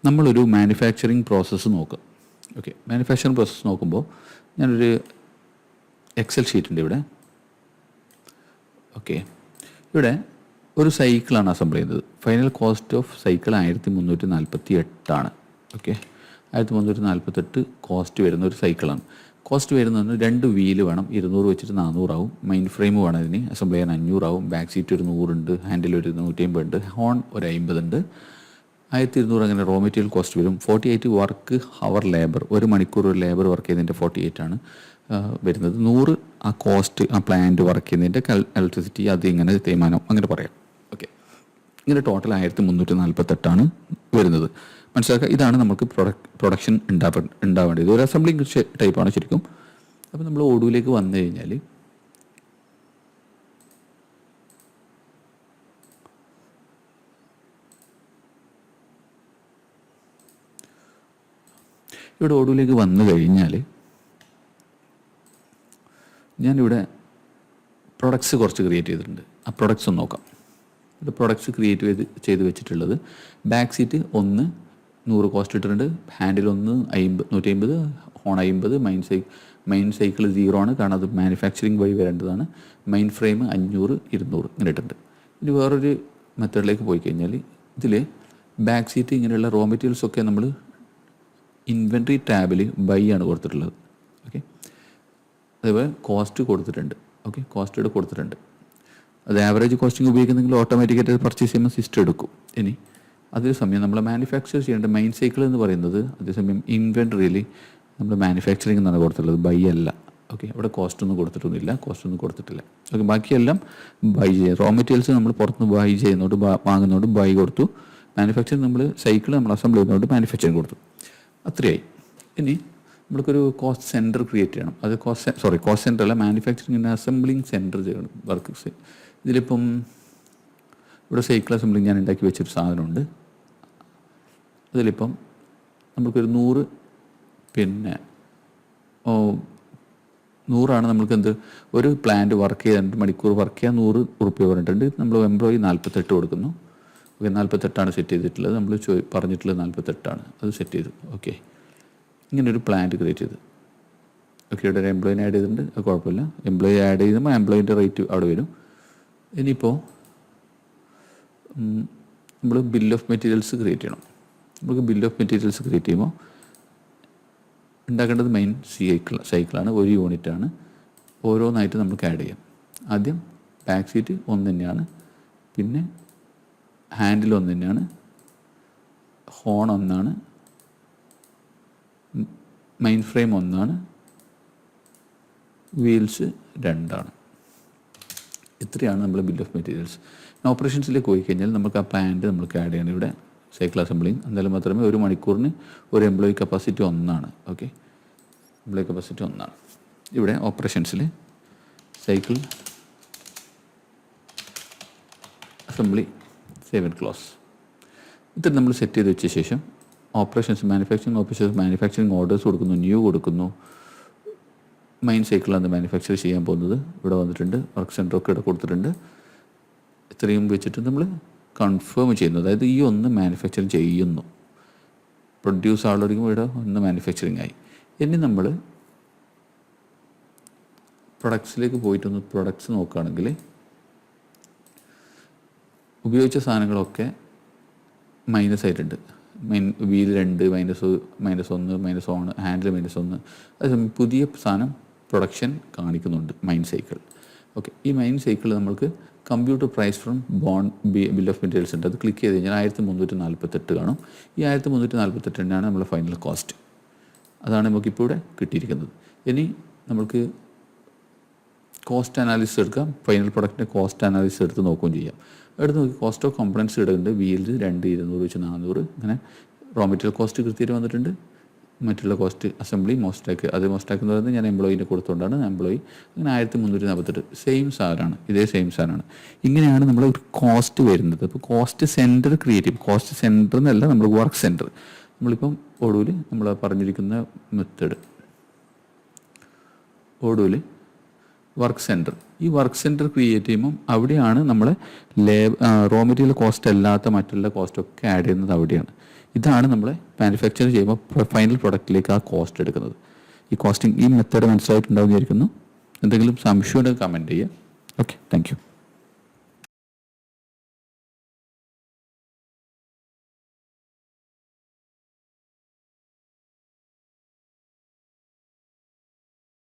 നമ്മളൊരു manufacturing process നോക്കുക. Okay, manufacturing process നോക്കുമ്പോൾ ഞാനൊരു എക്സൽ ഷീറ്റ് ഉണ്ട് ഇവിടെ. ഓക്കെ, ഇവിടെ ഒരു സൈക്കിളാണ് അസംബിൾ ചെയ്യുന്നത്. Final cost of cycle 1348. Okay, 1348 cost വരുന്ന ഒരു സൈക്കിളാണ്. കോസ്റ്റ് വരുന്നതിന് 2 വീല് വേണം, 200 വെച്ചിട്ട് 400 ആവും. മെയിൻ ഫ്രെയിം വേണം ഇതിന് അസംബിൾ ചെയ്യാൻ 500 ആവും. ബാക്ക് സീറ്റ് ഒരു 100 ഉണ്ട്, ഹാൻഡിൽ ഒരു 150 ഉണ്ട്, ഹോൺ ഒരു 50 ഉണ്ട്. 1200 അങ്ങനെ റോ മെറ്റീരിയൽ കോസ്റ്റ് വരും. 48 വർക്ക് ഹവർ ലേബർ, 1 മണിക്കൂർ ഒരു ലേബർ വർക്ക് ചെയ്യുന്നതിൻ്റെ 48 ആണ് വരുന്നത്. 100 ആ കോസ്റ്റ് ആ പ്ലാന്റ് വർക്ക് ചെയ്യുന്നതിൻ്റെ ഇലക്ട്രിസിറ്റി അത് ഇങ്ങനെ തേയ്മാനം അങ്ങനെ പറയാം. ഓക്കെ, ഇങ്ങനെ ടോട്ടൽ 1348 വരുന്നത്. മനസ്സിലാക്കുക, ഇതാണ് നമുക്ക് പ്രൊഡക്ഷൻ ഉണ്ടാവേണ്ടത്. ഒരു അസംബ്ലിങ് ടൈപ്പാണ് ശരിക്കും. അപ്പോൾ നമ്മൾ ഓടുവിലേക്ക് വന്നു കഴിഞ്ഞാൽ ഇവിടെ ഓടുവിലേക്ക് വന്നു കഴിഞ്ഞാൽ ഞാനിവിടെ പ്രൊഡക്ട്സ് കുറച്ച് ക്രിയേറ്റ് ചെയ്തിട്ടുണ്ട്. ആ പ്രൊഡക്ട്സ് ഒന്ന് നോക്കാം. ഇത് പ്രൊഡക്ട്സ് ക്രിയേറ്റ് ചെയ്ത് വെച്ചിട്ടുള്ളത് ബാക്ക് സീറ്റ് 100 കോസ്റ്റ് ഇട്ടിട്ടുണ്ട്, ഹാൻഡിൽ 150, ഹോൺ 50, മെയിൻ സൈക്കിൾ 0 ആണ്, കാരണം അത് മാനുഫാക്ചറിങ് വഴി വരേണ്ടതാണ്. മെയിൻ ഫ്രെയിം 500, 200 ഇങ്ങനെ ഇട്ടിട്ടുണ്ട്. ഇനി വേറൊരു മെത്തേഡിലേക്ക് പോയി കഴിഞ്ഞാൽ ഇതിൽ ബാക്ക് സീറ്റ് ഇങ്ങനെയുള്ള റോ മെറ്റീരിയൽസ് ഒക്കെ നമ്മൾ ഇൻവെൻട്രി ടാബിൽ ബൈ ആണ് കൊടുത്തിട്ടുള്ളത്. ഓക്കെ, അതേപോലെ കോസ്റ്റ് കൊടുത്തിട്ടുണ്ട്. ഓക്കെ, കോസ്റ്റ് ഇവിടെ കൊടുത്തിട്ടുണ്ട്. അത് ആവറേജ് കോസ്റ്റിംഗ് ഉപയോഗിക്കുന്നെങ്കിൽ ഓട്ടോമാറ്റിക്കായിട്ട് പർച്ചേസ് ചെയ്യുമ്പോൾ സിസ്റ്റം എടുക്കും. ഇനി അതേസമയം നമ്മൾ മാനുഫാക്ചർ ചെയ്യേണ്ട മെയിൻ സൈക്കിൾ എന്ന് പറയുന്നത് അതേസമയം ഇൻവെൻട്രിയിൽ നമ്മൾ മാനുഫാക്ചറിങ് എന്നാണ് കൊടുത്തിട്ടുള്ളത്, ബൈ അല്ല. ഓക്കെ, അവിടെ കോസ്റ്റൊന്നും കൊടുത്തിട്ടില്ല. ഓക്കെ, ബാക്കിയെല്ലാം ബൈ ചെയ്യും. റോ മെറ്റീരിയൽസ് നമ്മൾ പുറത്തുനിന്ന് ബൈ ചെയ്യുന്നതുകൊണ്ട് വാങ്ങുന്നതുകൊണ്ട് ബൈ കൊടുത്തു. മാനുഫാക്ചറിങ് നമ്മൾ സൈക്കിൾ നമ്മൾ അസംബിൾ ചെയ്യുന്നതുകൊണ്ട് മാനുഫാക്ചറിങ് കൊടുത്തു. അത്രയായി. ഇനി നമ്മൾക്കൊരു കോസ്റ്റ് സെൻറ്റർ ക്രിയേറ്റ് ചെയ്യണം. അത് കോസ്റ്റ് സെൻറ്റർ അല്ല, മാനുഫാക്ചറിങ് അസംബ്ലിങ് സെൻറ്റർ ചെയ്യണം വർക്ക്. ഇതിലിപ്പം ഇവിടെ സൈക്കിൾ അസംബ്ലിങ് ഞാൻ ഉണ്ടാക്കി വെച്ചൊരു സാധനമുണ്ട്. അതിലിപ്പം നമ്മൾക്കൊരു 100 പിന്നെ 100 നമ്മൾക്ക് ഒരു പ്ലാന്റ് വർക്ക് ചെയ്ത് 2 മണിക്കൂർ വർക്ക് ചെയ്യാൻ 100 ഉറുപ്പ്യ പറഞ്ഞിട്ടുണ്ട്. നമ്മൾ എംപ്ലോയി 48 കൊടുക്കുന്നു. ഓക്കെ, 48 സെറ്റ് ചെയ്തിട്ടുള്ളത്. നമ്മൾ പറഞ്ഞിട്ടുള്ളത് 48 അത് സെറ്റ് ചെയ്തു. ഓക്കെ, ഇങ്ങനൊരു പ്ലാന്റ് ക്രിയേറ്റ് ചെയ്തു. ഓക്കെ, ഇവിടെ ഒരു എംപ്ലോയിനെ ആഡ് ചെയ്തിട്ടുണ്ട്, അത് കുഴപ്പമില്ല. എംപ്ലോയി ആഡ് ചെയ്യുമ്പോൾ എംപ്ലോയിൻ്റെ റേറ്റ് അവിടെ വരും. ഇനിയിപ്പോൾ നമ്മൾ ബിൽ ഓഫ് മെറ്റീരിയൽസ് ക്രിയേറ്റ് ചെയ്യണം. നമുക്ക് ബിൽ ഓഫ് മെറ്റീരിയൽസ് ക്രിയേറ്റ് ചെയ്യുമ്പോൾ ഉണ്ടാക്കേണ്ടത് മെയിൻ സൈക്കിളാണ്, 1 യൂണിറ്റാണ്. ഓരോന്നായിട്ട് നമുക്ക് ആഡ് ചെയ്യാം. ആദ്യം ബാക്ക് സീറ്റ് 1 തന്നെയാണ്, പിന്നെ ഹാൻഡിൽ 1 തന്നെയാണ്, ഹോൺ 1, മെയിൻ ഫ്രെയിം 1, വീൽസ് 2. ഇത്രയാണ് നമ്മൾ ബിൽ ഓഫ് മെറ്റീരിയൽസ്. ഓപ്പറേഷൻസിലേക്ക് പോയി കഴിഞ്ഞാൽ നമുക്ക് ആ പ്ലാന്റ് നമുക്ക് ആഡ് ചെയ്യണം. ഇവിടെ സൈക്കിൾ അസംബ്ലിങ് എന്തായാലും മാത്രമേ 1 മണിക്കൂറിന് ഒരു employee capacity 1. Okay, employee capacity 1. ഇവിടെ ഓപ്പറേഷൻസിൽ cycle assembly save and close ഇത്ര നമ്മൾ സെറ്റ് ചെയ്ത് വെച്ച ശേഷം മാനുഫാക്ചറിങ് ഓർഡേഴ്സ് കൊടുക്കുന്നു, ന്യൂ കൊടുക്കുന്നു. മെയിൻ സൈക്കിളാണ് മാനുഫാക്ചർ ചെയ്യാൻ പോകുന്നത്. ഇവിടെ വന്നിട്ടുണ്ട്, വർക്ക് സെൻറ്ററൊക്കെ ഇവിടെ കൊടുത്തിട്ടുണ്ട്. ഇത്രയും വെച്ചിട്ട് നമ്മൾ കൺഫേം ചെയ്യുന്നു. അതായത് ഈ 1 മാനുഫാക്ചറിങ് ചെയ്യുന്നു. പ്രൊഡ്യൂസ് ആളൊരിക്കും ഇവിടെ 1 മാനുഫാക്ചറിങ് ആയി. ഇനി നമ്മൾ പ്രൊഡക്ട്സിലേക്ക് പോയിട്ടൊന്ന് പ്രൊഡക്ട്സ് നോക്കുകയാണെങ്കിൽ ഉപയോഗിച്ച സാധനങ്ങളൊക്കെ മൈനസ് ആയിട്ടുണ്ട്. Wheel 2 -1 -1 handle -1. അതേസമയം പുതിയ സാധനം പ്രൊഡക്ഷൻ കാണിക്കുന്നുണ്ട് മെയിൻ സൈക്കിൾ. ഓക്കെ, ഈ മെയിൻ സൈക്കിൾ നമ്മൾക്ക് computer price from bill of materials ഉണ്ട്. അത് ക്ലിക്ക് ചെയ്ത് കഴിഞ്ഞാൽ 1348 കാണും. ഈ 1348 തന്നെയാണ് നമ്മുടെ ഫൈനൽ കോസ്റ്റ്. അതാണ് നമുക്കിപ്പോൾ ഇവിടെ കിട്ടിയിരിക്കുന്നത്. ഇനി നമുക്ക് കോസ്റ്റ് അനാലിസിസ് എടുക്കാം. ഫൈനൽ പ്രൊഡക്റ്റിൻ്റെ കോസ്റ്റ് അനാലിസിസ് എടുത്ത് നോക്കുകയും ചെയ്യാം. എടുത്ത് നോക്കി കോസ്റ്റ് ഓഫ് കോമ്പണൻസ് ഇടുന്നുണ്ട്. വീൽസ് 2 200 വെച്ച് 400. ഇങ്ങനെ റോ മെറ്റീരിയൽ കോസ്റ്റ് കൃത്യമായിട്ട് വന്നിട്ടുണ്ട്. മറ്റുള്ള കോസ്റ്റ് അസംബ്ലി മോസ്റ്റാക്ക് എന്ന് പറയുന്നത് ഞാൻ എംപ്ലോയിൻ്റെ കൊടുത്തുകൊണ്ടാണ്. എംപ്ലോയി അങ്ങനെ 1348 സെയിം സാധനമാണ്. ഇതേ സെയിം സാധനമാണ്. ഇങ്ങനെയാണ് നമ്മൾ ഒരു കോസ്റ്റ് വരുന്നത്. അപ്പോൾ കോസ്റ്റ് സെൻറ്റർ ക്രിയേറ്റ് ചെയ്യും. കോസ്റ്റ് സെൻറ്റർ എന്നല്ല, നമ്മൾ വർക്ക് സെൻറ്റർ. നമ്മളിപ്പം ഒടുവിൽ നമ്മൾ പറഞ്ഞിരിക്കുന്ന മെത്തേഡ് ഒടുവിൽ വർക്ക് സെൻറ്റർ. ഈ വർക്ക് സെൻറ്റർ ക്രിയേറ്റ് ചെയ്യുമ്പം അവിടെയാണ് നമ്മൾ റോ മെറ്റീരിയൽ കോസ്റ്റ് അല്ലാത്ത മറ്റുള്ള കോസ്റ്റൊക്കെ ആഡ് ചെയ്യുന്നത് അവിടെയാണ്. ഇതാണ് നമ്മൾ മാനുഫാക്ചർ ചെയ്യുമ്പോൾ ഫൈനൽ പ്രൊഡക്റ്റിലേക്ക് ആ കോസ്റ്റ് എടുക്കുന്നത്. ഈ കോസ്റ്റിംഗ് ഈ മെത്തേഡ് മനസ്സിലായിട്ടുണ്ടാവുമെന്ന് വിചാരിക്കുന്നു. എന്തെങ്കിലും സംശയം ഉണ്ടെങ്കിൽ കമൻറ്റ് ചെയ്യുക. Okay, thank you.